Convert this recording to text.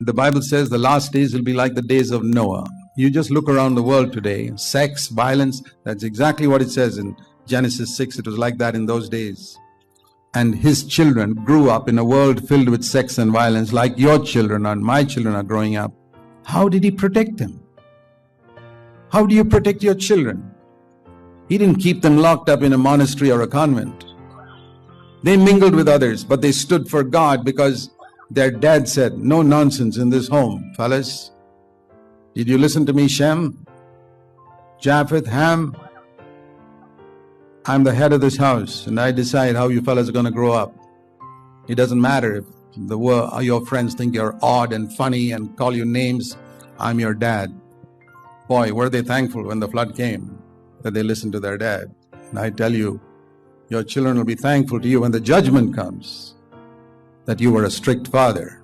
The Bible says the last days will be like the days of Noah. You just look around the world today, sex, violence, that's exactly what it says in Genesis 6. It was like that in those days. And his children grew up in a world filled with sex and violence like your children and my children are growing up. How did he protect them? How do you protect your children? He didn't keep them locked up in a monastery or a convent. They mingled with others, but they stood for God because their dad said, no nonsense in this home, fellas. Did you listen to me, Shem, Japheth, Ham? I'm the head of this house and I decide how you fellas are going to grow up. It doesn't matter if your friends think you're odd and funny and call you names. I'm your dad. Boy, were they thankful when the flood came that they listened to their dad. And I tell you, your children will be thankful to you when the judgment comes that you were a strict father.